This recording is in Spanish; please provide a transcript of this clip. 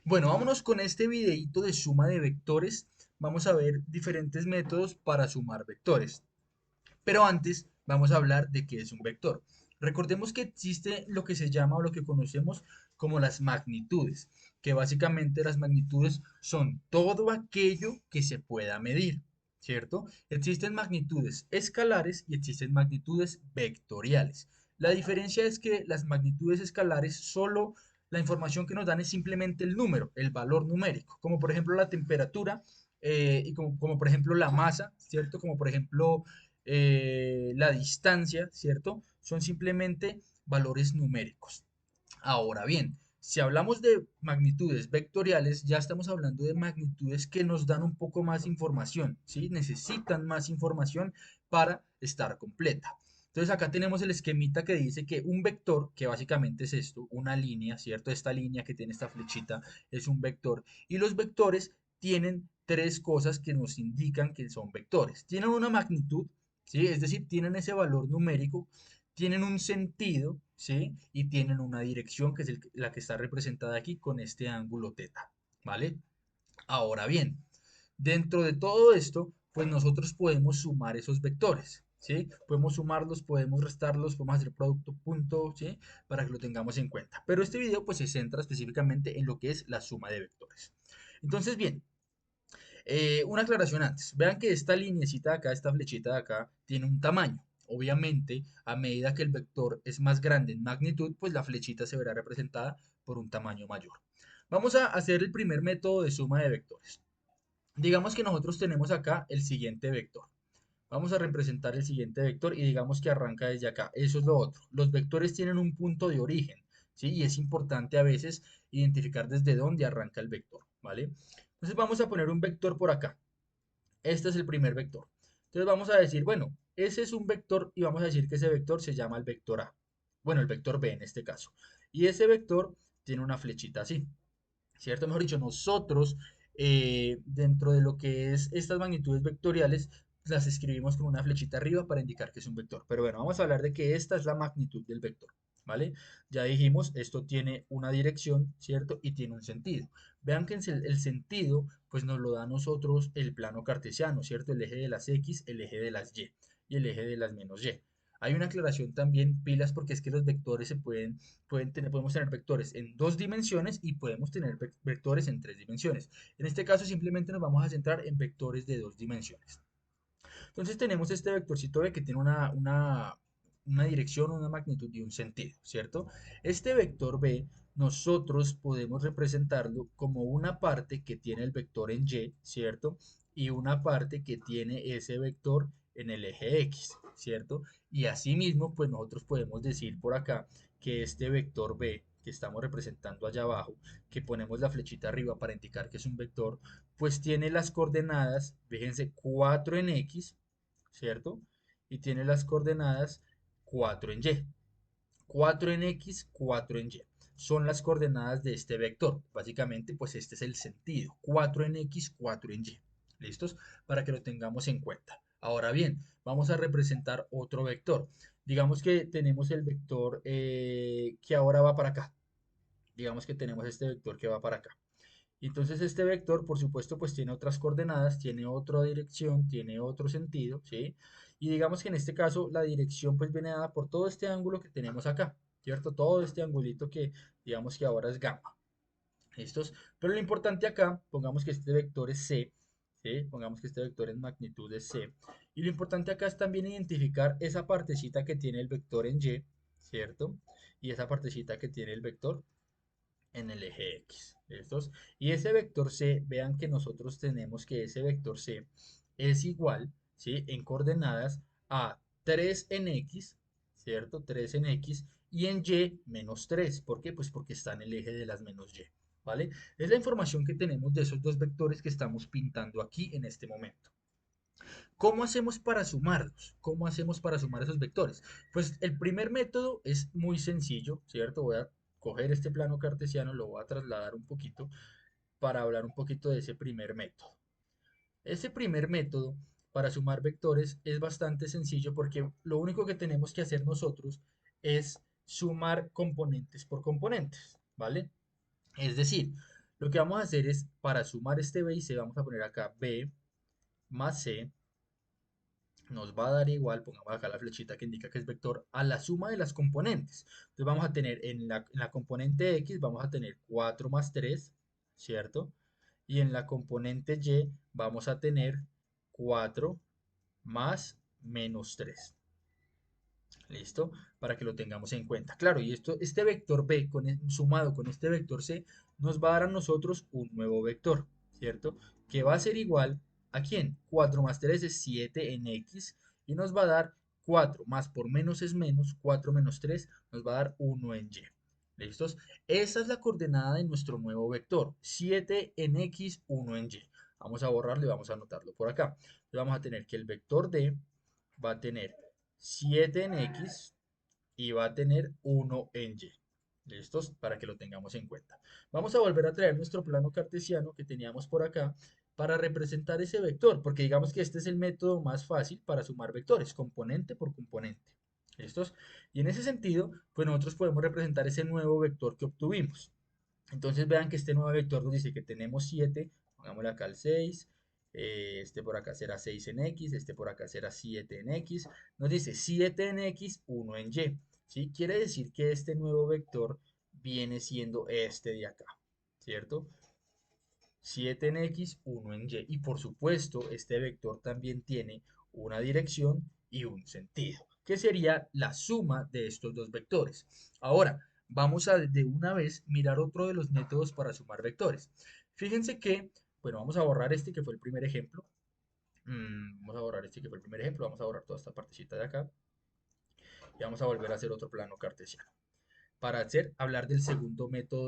Bueno, vámonos con este videito de suma de vectores. Vamos a ver diferentes métodos para sumar vectores. Pero antes vamos a hablar de qué es un vector. Recordemos que existe lo que se llama o lo que conocemos como las magnitudes, que básicamente las magnitudes son todo aquello que se pueda medir, ¿cierto? Existen magnitudes escalares y existen magnitudes vectoriales. La diferencia es que las magnitudes escalares solo la información que nos dan es simplemente el número, el valor numérico, como por ejemplo la temperatura y como por ejemplo la masa, ¿cierto? Como por ejemplo la distancia, ¿cierto? Son simplemente valores numéricos. Ahora bien, si hablamos de magnitudes vectoriales, ya estamos hablando de magnitudes que nos dan un poco más información, ¿sí? Necesitan más información para estar completa. Entonces acá tenemos el esquemita que dice que un vector, que básicamente es esto, una línea, ¿cierto? Esta línea que tiene esta flechita es un vector. Y los vectores tienen tres cosas que nos indican que son vectores. Tienen una magnitud, ¿sí? Es decir, tienen ese valor numérico, tienen un sentido, ¿sí? Y tienen una dirección que es la que está representada aquí con este ángulo teta, ¿vale? Ahora bien, dentro de todo esto, pues nosotros podemos sumar esos vectores, ¿sí? Podemos sumarlos, podemos restarlos, podemos hacer producto punto, ¿sí? Para que lo tengamos en cuenta. Pero este video pues se centra específicamente en lo que es la suma de vectores. Entonces, bien, una aclaración antes. Vean que esta linecita de acá, esta flechita de acá, tiene un tamaño. Obviamente, a medida que el vector es más grande en magnitud, pues la flechita se verá representada por un tamaño mayor. Vamos a hacer el primer método de suma de vectores. Digamos que nosotros tenemos acá el siguiente vector. Vamos a representar el siguiente vector y digamos que arranca desde acá. Eso es lo otro. Los vectores tienen un punto de origen, ¿sí? Y es importante a veces identificar desde dónde arranca el vector, ¿vale? Entonces vamos a poner un vector por acá. Este es el primer vector. Entonces vamos a decir, bueno, ese es un vector y vamos a decir que ese vector se llama el vector A. Bueno, el vector B en este caso. Y ese vector tiene una flechita así, ¿cierto? Mejor dicho, nosotros dentro de lo que es estas magnitudes vectoriales, las escribimos con una flechita arriba para indicar que es un vector. Pero bueno, vamos a hablar de que esta es la magnitud del vector, ¿vale? Ya dijimos, esto tiene una dirección, ¿cierto? Y tiene un sentido. Vean que el sentido, pues nos lo da a nosotros el plano cartesiano, ¿cierto? El eje de las X, el eje de las Y el eje de las menos Y. Hay una aclaración también, pilas, porque es que los vectores podemos tener vectores en dos dimensiones y podemos tener vectores en tres dimensiones. En este caso simplemente nos vamos a centrar en vectores de dos dimensiones. Entonces tenemos este vectorcito B que tiene una dirección, una magnitud y un sentido, ¿cierto? Este vector B nosotros podemos representarlo como una parte que tiene el vector en Y, ¿cierto? Y una parte que tiene ese vector en el eje X, ¿cierto? Y asimismo, pues nosotros podemos decir por acá que este vector B que estamos representando allá abajo, que ponemos la flechita arriba para indicar que es un vector, pues tiene las coordenadas, fíjense, 4 en X, ¿cierto? Y tiene las coordenadas 4 en Y. 4 en X, 4 en Y. Son las coordenadas de este vector. Básicamente, pues este es el sentido. 4 en X, 4 en Y. ¿Listos? Para que lo tengamos en cuenta. Ahora bien, vamos a representar otro vector. Digamos que tenemos el vector que ahora va para acá. Digamos que tenemos este vector que va para acá. Y entonces este vector, por supuesto, pues tiene otras coordenadas, tiene otra dirección, tiene otro sentido, ¿sí? Y digamos que en este caso la dirección pues viene dada por todo este ángulo que tenemos acá, ¿cierto? Todo este angulito que digamos que ahora es gamma. ¿Listos? Pero lo importante acá, pongamos que este vector es C, ¿sí? Pongamos que este vector en magnitud es C. Y lo importante acá es también identificar esa partecita que tiene el vector en Y, ¿cierto? Y esa partecita que tiene el vector en el eje X. ¿Listos? Y ese vector C, vean que nosotros tenemos que ese vector C es igual, ¿sí? En coordenadas a 3 en X, ¿cierto? 3 en X y en Y menos 3. ¿Por qué? Pues porque está en el eje de las menos Y, ¿vale? Es la información que tenemos de esos dos vectores que estamos pintando aquí en este momento. ¿Cómo hacemos para sumarlos? ¿Cómo hacemos para sumar esos vectores? Pues el primer método es muy sencillo, ¿cierto? Voy a coger este plano cartesiano, lo voy a trasladar un poquito para hablar un poquito de ese primer método. Ese primer método para sumar vectores es bastante sencillo porque lo único que tenemos que hacer nosotros es sumar componentes por componentes, ¿vale? Es decir, Lo que vamos a hacer es, para sumar este b y c, vamos a poner acá b más c nos va a dar igual, pongamos acá la flechita que indica que es vector, a la suma de las componentes. Entonces vamos a tener en la componente x, vamos a tener 4 más 3, ¿cierto? Y en la componente y vamos a tener 4 más menos 3. ¿Listo? Para que lo tengamos en cuenta. Claro, y este vector b sumado con este vector c nos va a dar a nosotros un nuevo vector, ¿cierto? Que va a ser igual a ¿quién? 4 más 3 es 7 en x y nos va a dar 4 más por menos es menos, 4 menos 3 nos va a dar 1 en y. ¿Listos? Esa es la coordenada de nuestro nuevo vector, 7 en x, 1 en y. Vamos a borrarlo y vamos a anotarlo por acá. Entonces vamos a tener que el vector d va a tener 7 en X y va a tener 1 en Y. ¿Listos? Para que lo tengamos en cuenta. Vamos a volver a traer nuestro plano cartesiano que teníamos por acá para representar ese vector, porque digamos que este es el método más fácil para sumar vectores, componente por componente. ¿Listos? Y en ese sentido, pues nosotros podemos representar ese nuevo vector que obtuvimos. Entonces vean que este nuevo vector nos dice que tenemos 7, pongámosle acá el 6, este por acá será 6 en x, este por acá será 7 en x, nos dice 7 en x, 1 en y, ¿sí? Quiere decir que este nuevo vector viene siendo este de acá, ¿cierto? 7 en x, 1 en y. Y por supuesto, este vector también tiene una dirección y un sentido, que sería la suma de estos dos vectores. Ahora, vamos a de una vez mirar otro de los métodos para sumar vectores. Fíjense que, bueno, vamos a borrar este que fue el primer ejemplo. Vamos a borrar este que fue el primer ejemplo. Vamos a borrar toda esta partecita de acá. Y vamos a volver a hacer otro plano cartesiano. Para hablar del segundo método